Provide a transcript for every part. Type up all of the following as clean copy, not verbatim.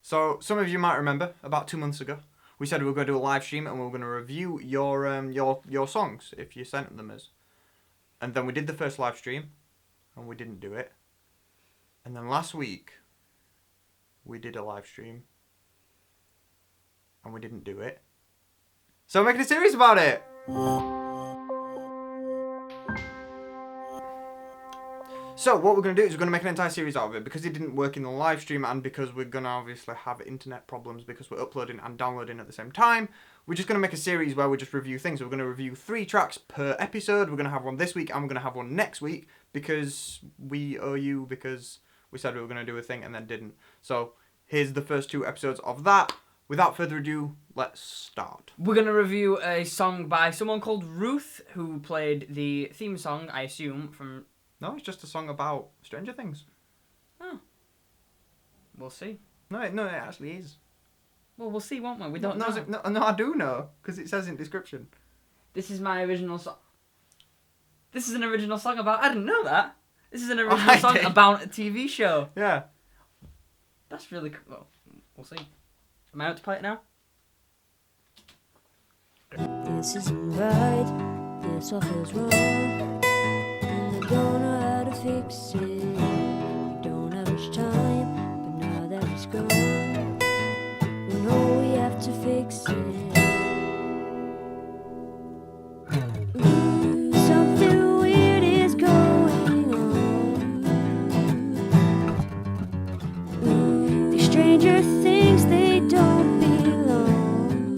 So some of you might remember about 2 months ago, we said we were going to do a live stream and we were going to review your songs if you sent them as. And then we did the first live stream, and we didn't do it. And then last week, we did a live stream, and we didn't do it. So we're making a series about it. So what we're going to do is we're going to make an entire series out of it because it didn't work in the live stream and because we're going to obviously have internet problems because we're uploading and downloading at the same time. We're just going to make a series where we just review things. We're going to review 3 tracks per episode. We're going to have one this week and we're going to have one next week because we owe you, because we said we were going to do a thing and then didn't. So here's the first 2 episodes of that. Without further ado, let's start. We're going to review a song by someone called Ruth, who played the theme song, I assume, from... No, it's just a song about Stranger Things. Oh. We'll see. No, it actually is. Well, we'll see, won't we? We don't know. No, I do know, because it says in description. This is my original song. This is an original song about... I didn't know that. This is an original song about a TV show. Yeah. That's really cool. Well, we'll see. Am I out to play it now? This isn't right. This all feels wrong. Don't know how to fix it. We don't have much time, but now that it's gone, we know we have to fix it. Something weird is going on. These stranger things, they don't belong.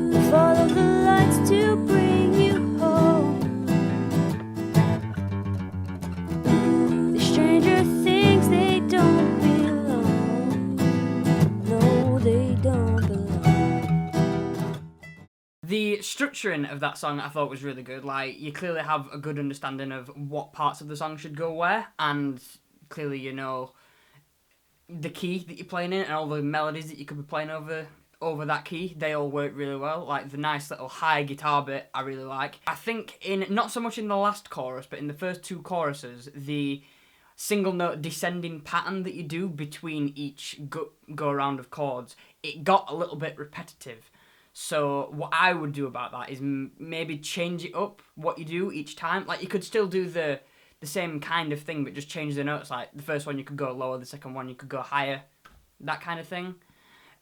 We follow the lights to bring you. The structuring of that song I thought was really good. Like, you clearly have a good understanding of what parts of the song should go where, and clearly you know the key that you're playing in and all the melodies that you could be playing over that key. They all work really well. Like, the nice little high guitar bit I really like. I think not so much in the last chorus, but in the first 2 choruses, the single note descending pattern that you do between each go around of chords, it got a little bit repetitive. So what I would do about that is maybe change it up what you do each time. Like, you could still do the same kind of thing, but just change the notes. Like, the first one you could go lower, the second one you could go higher, that kind of thing.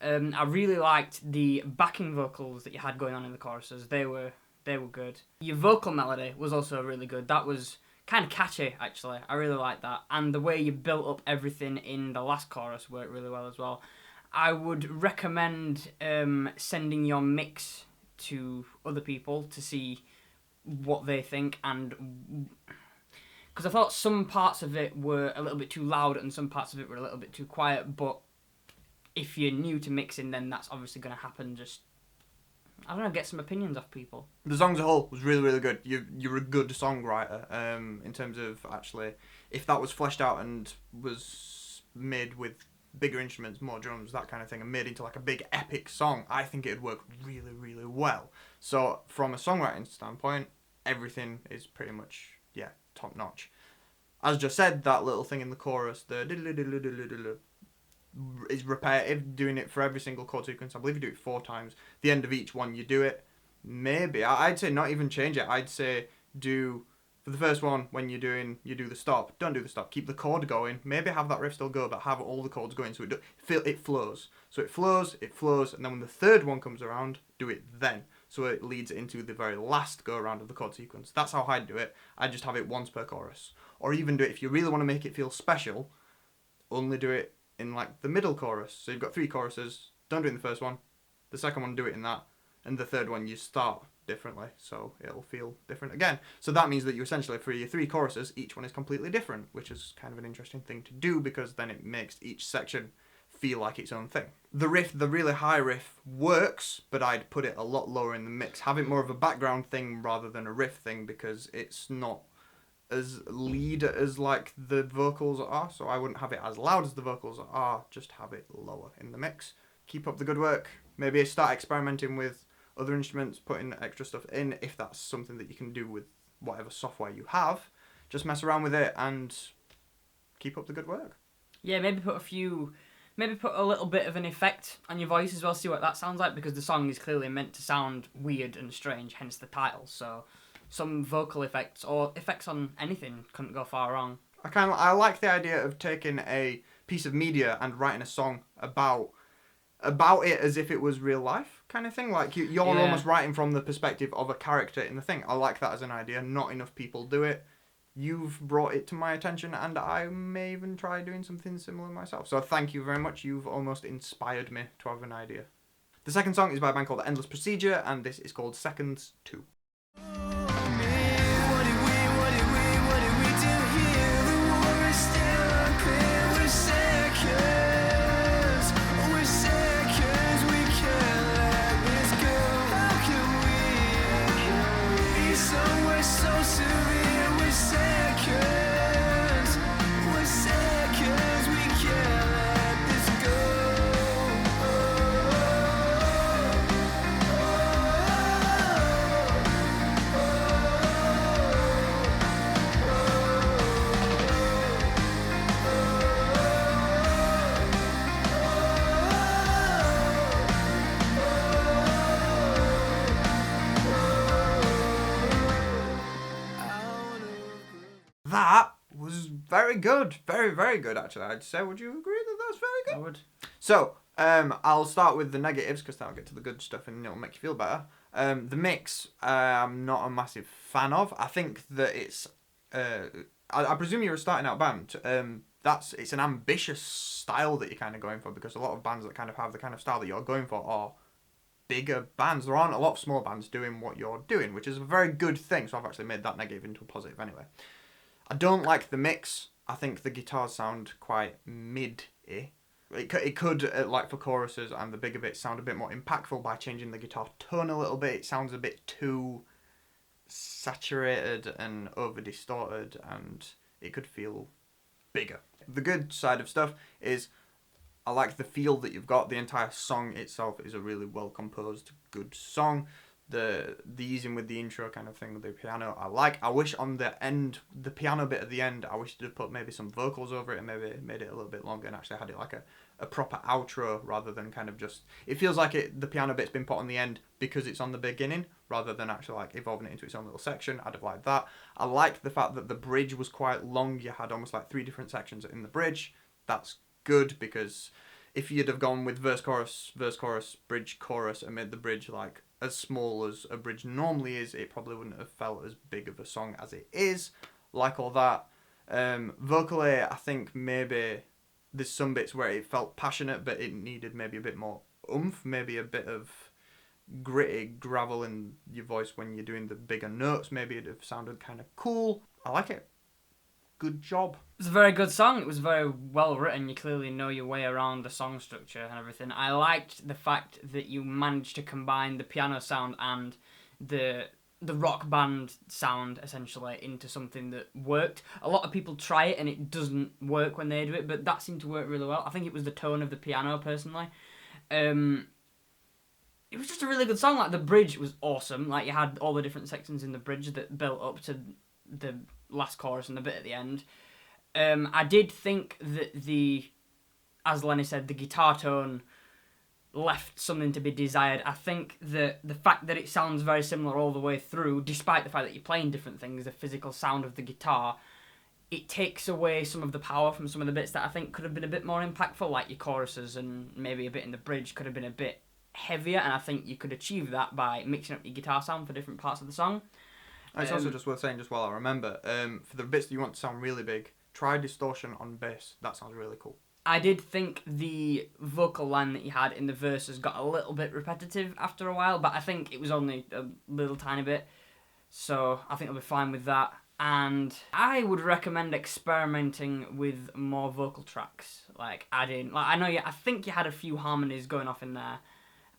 I really liked the backing vocals that you had going on in the choruses. They were good. Your vocal melody was also really good. That was kind of catchy, actually. I really liked that. And the way you built up everything in the last chorus worked really well as well. I would recommend sending your mix to other people to see what they think, and because I thought some parts of it were a little bit too loud and some parts of it were a little bit too quiet, but if you're new to mixing, then that's obviously going to happen. Just, I don't know, get some opinions off people. The song as a whole was really, really good. You're a good songwriter in terms of actually, if that was fleshed out and was made with bigger instruments, more drums, that kind of thing, and made into like a big epic song, I think it'd work really, really well. So from a songwriting standpoint, everything is pretty much, top notch. As just said, that little thing in the chorus, the is repetitive, doing it for every single chord sequence. I believe you do it 4 times. The end of each one you do it. Maybe, I'd say not even change it. I'd say for the first one, when you do the stop, don't do the stop. Keep the chord going. Maybe have that riff still go, but have all the chords going so it flows. So it flows, and then when the third one comes around, do it then. So it leads into the very last go around of the chord sequence. That's how I'd do it. I'd just have it once per chorus. Or even do it, if you really want to make it feel special, only do it in like the middle chorus. So you've got 3 choruses, don't do it in the first one. The second one, do it in that. And the third one, you start differently, so it'll feel different again. So that means that you essentially, for your 3 choruses, each one is completely different, which is kind of an interesting thing to do because then it makes each section feel like its own thing. The riff, the really high riff, works, but I'd put it a lot lower in the mix. Have it more of a background thing rather than a riff thing because it's not as lead as like the vocals are, so I wouldn't have it as loud as the vocals are, just have it lower in the mix. Keep up the good work. Maybe start experimenting with other instruments, putting extra stuff in if that's something that you can do with whatever software you have. Just mess around with it and keep up the good work. Yeah, maybe put a little bit of an effect on your voice as well, see what that sounds like, because the song is clearly meant to sound weird and strange, hence the title. So some vocal effects or effects on anything couldn't go far wrong. I like the idea of taking a piece of media and writing a song about it as if it was real life kind of thing. Like you're almost writing from the perspective of a character in the thing. I like that as an idea. Not enough people do it. You've brought it to my attention, and I may even try doing something similar myself. So thank you very much. You've almost inspired me to have an idea. The second song is by a band called Endless Procedure, and this is called Seconds 2. That was very good. Very, very good, actually, I'd say. Would you agree that that's very good? I would. So, I'll start with the negatives, because then I'll get to the good stuff and it'll make you feel better. The mix, I'm not a massive fan of. I think that it's... I presume you're a starting out band. It's an ambitious style that you're kind of going for, because a lot of bands that kind of have the kind of style that you're going for are bigger bands. There aren't a lot of small bands doing what you're doing, which is a very good thing. So I've actually made that negative into a positive anyway. I don't like the mix. I think the guitars sound quite mid-y. It could, like for choruses and the bigger bits, sound a bit more impactful by changing the guitar tone a little bit. It sounds a bit too saturated and over-distorted, and it could feel bigger. The good side of stuff is I like the feel that you've got. The entire song itself is a really well-composed, good song. The easing with the intro kind of thing with the piano, I like. I wish on the end, the piano bit at the end, I wish they'd put maybe some vocals over it and maybe made it a little bit longer and actually had it like a proper outro rather than kind of just... It feels like the piano bit's been put on the end because it's on the beginning rather than actually like evolving it into its own little section. I'd have liked that. I liked the fact that the bridge was quite long. You had almost like 3 different sections in the bridge. That's good, because if you'd have gone with verse, chorus, bridge, chorus, and made the bridge like as small as a bridge normally is, it probably wouldn't have felt as big of a song as it is. Like all that. Vocally, I think maybe there's some bits where it felt passionate, but it needed maybe a bit more oomph, maybe a bit of gritty gravel in your voice when you're doing the bigger notes. Maybe it'd have sounded kind of cool. I like it. Good job. It's a very good song. It was very well written. You clearly know your way around the song structure and everything. I liked the fact that you managed to combine the piano sound and the rock band sound essentially into something that worked. A lot of people try it and it doesn't work when they do it, but that seemed to work really well. I think it was the tone of the piano personally. It was just a really good song. Like the bridge was awesome. Like you had all the different sections in the bridge that built up to the last chorus and the bit at the end. I did think that as Lenny said, the guitar tone left something to be desired. I think that the fact that it sounds very similar all the way through, despite the fact that you're playing different things, the physical sound of the guitar, it takes away some of the power from some of the bits that I think could have been a bit more impactful, like your choruses and maybe a bit in the bridge could have been a bit heavier, and I think you could achieve that by mixing up your guitar sound for different parts of the song. It's also just worth saying, just while I remember, for the bits that you want to sound really big, try distortion on bass. That sounds really cool. I did think the vocal line that you had in the verses got a little bit repetitive after a while, but I think it was only a little tiny bit, so I think I'll be fine with that. And I would recommend experimenting with more vocal tracks, like adding... Like I think you had a few harmonies going off in there.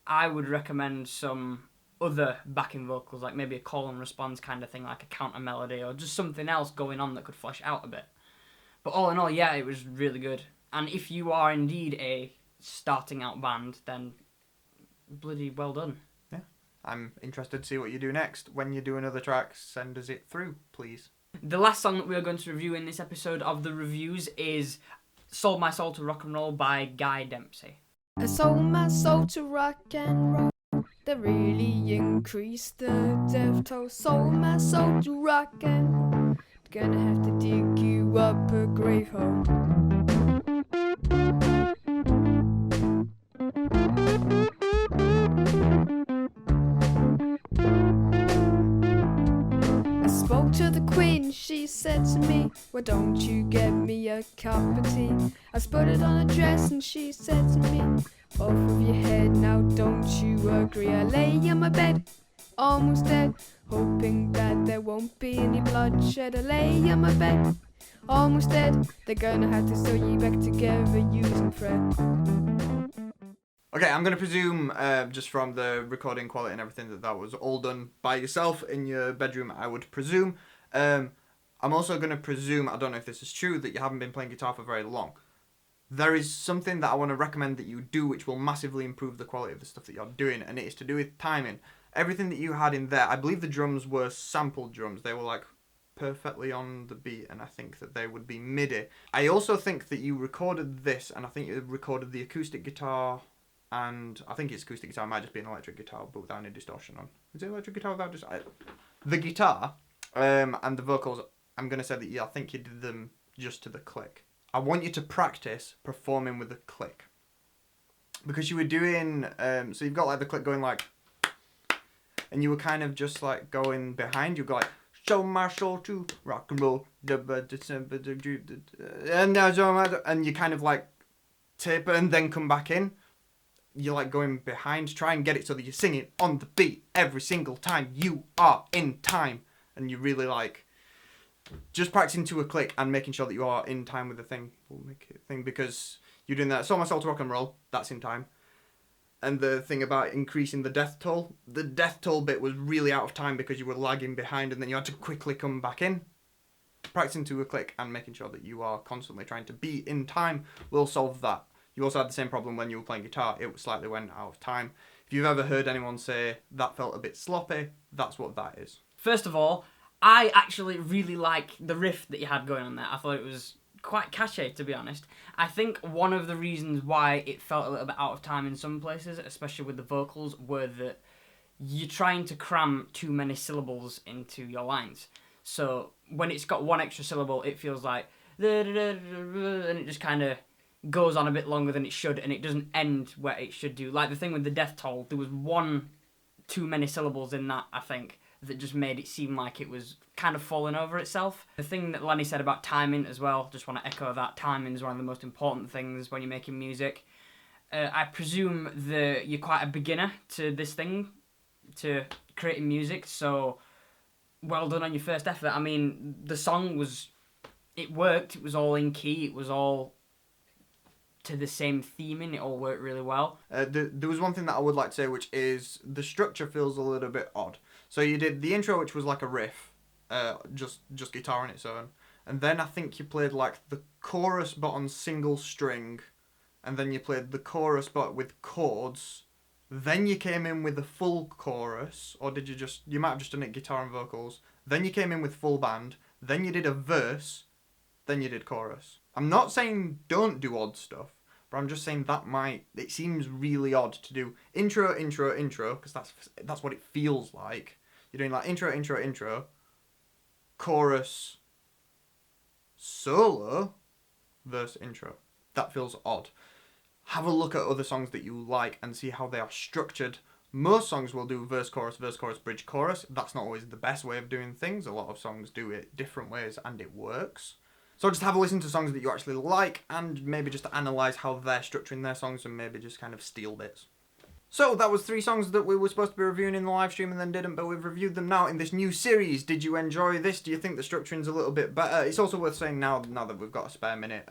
I would recommend some other backing vocals, like maybe a call and response kind of thing, like a counter melody, or just something else going on that could flesh out a bit. But all in all, yeah, it was really good. And if you are indeed a starting out band, then bloody well done. Yeah. I'm interested to see what you do next. When you do another track, send us it through, please. The last song that we are going to review in this episode of the reviews is Sold My Soul to Rock and Roll by Guy Dempsey. I sold my soul to rock and roll. That really increased the death toll. Sold my soul to rock and roll. Gonna have to dig you up a grave hole. I spoke to the queen, she said to me, why don't you get me a cup of tea? I put it on a dress and she said to me, off of your head now, don't you agree? I lay on my bed, almost dead, hoping that there won't be any bloodshed. I lay on my bed, almost dead, they're gonna have to sew you back together using thread. Okay, I'm going to presume, just from the recording quality and everything, that was all done by yourself in your bedroom, I would presume. I'm also going to presume, I don't know if this is true, that you haven't been playing guitar for very long. There is something that I want to recommend that you do which will massively improve the quality of the stuff that you're doing, and it is to do with timing. Everything that you had in there, I believe the drums were sampled drums. They were like perfectly on the beat, and I think that they would be MIDI. I also think that you recorded this, and I think you recorded the acoustic guitar, and I think it's acoustic guitar, it might just be an electric guitar, but without any distortion on. Is it electric guitar without just... The guitar and the vocals, I'm going to say that I think you did them just to the click. I want you to practice performing with the click. Because you were doing... so you've got like the click going like... And you were kind of just like going behind, you go like... Show my soul to rock and roll. And you kind of like taper and then come back in. You're like going behind, try and get it so that you're singing on the beat every single time you are in time. And you really like just practicing to a click and making sure that you are in time with the thing will make it a thing, because you're doing that. Sold My Soul to Rock and Roll, that's in time. And the thing about increasing the death toll, the death toll bit was really out of time because you were lagging behind and then you had to quickly come back in. Practicing to a click and making sure that you are constantly trying to be in time will solve that. You also had the same problem when you were playing guitar. It slightly went out of time. If you've ever heard anyone say that felt a bit sloppy, that's what that is. First of all, I actually really like the riff that you had going on there. I thought it was quite catchy, to be honest. I think one of the reasons why it felt a little bit out of time in some places, especially with the vocals, were that you're trying to cram too many syllables into your lines. So when it's got one extra syllable, it feels like... and it just kind of goes on a bit longer than it should, and it doesn't end where it should do. Like the thing with the death toll, there was one too many syllables in that, I think, that just made it seem like it was kind of falling over itself. The thing that Lenny said about timing as well, just want to echo that. Timing is one of the most important things when you're making music. I presume that you're quite a beginner to this thing, to creating music, so well done on your first effort. I mean, the song was... It worked, it was all in key, it was all to the same theming, it all worked really well. There was one thing that I would like to say, which is the structure feels a little bit odd. So you did the intro, which was like a riff, just guitar on its own, and then I think you played like the chorus but on single string, and then you played the chorus but with chords, then you came in with the full chorus, or did you might have just done it guitar and vocals, then you came in with full band, then you did a verse, then you did chorus. I'm not saying don't do odd stuff, but I'm just saying it seems really odd to do intro, because that's what it feels like. You're doing like intro, chorus, solo, verse, intro. That feels odd. Have a look at other songs that you like and see how they are structured. Most songs will do verse, chorus, bridge, chorus. That's not always the best way of doing things. A lot of songs do it different ways and it works. So just have a listen to songs that you actually like and maybe just analyse how they're structuring their songs and maybe just kind of steal bits. So that was 3 songs that we were supposed to be reviewing in the live stream and then didn't, but we've reviewed them now in this new series. Did you enjoy this? Do you think the structuring's a little bit better? It's also worth saying now that we've got a spare minute,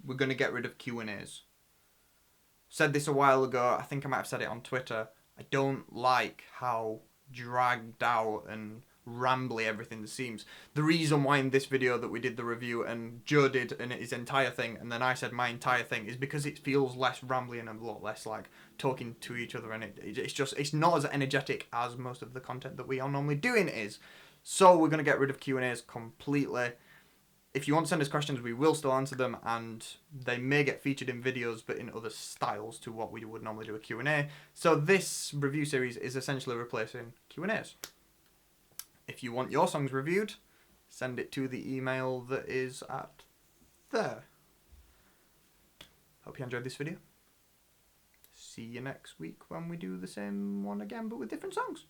we're going to get rid of Q&As. Said this a while ago, I think I might have said it on Twitter. I don't like how dragged out and rambly everything seems. The reason why in this video that we did the review and Joe did and his entire thing and then I said my entire thing is because it feels less rambly and a lot less like talking to each other, and it's not as energetic as most of the content that we are normally doing is. So we're going to get rid of Q&As completely. if you want to send us questions, we will still answer them, and they may get featured in videos, but in other styles to what we would normally do a Q&A. So this review series is essentially replacing Q&As. If you want your songs reviewed, send it to the email that is at there. Hope you enjoyed this video. See you next week when we do the same one again, but with different songs.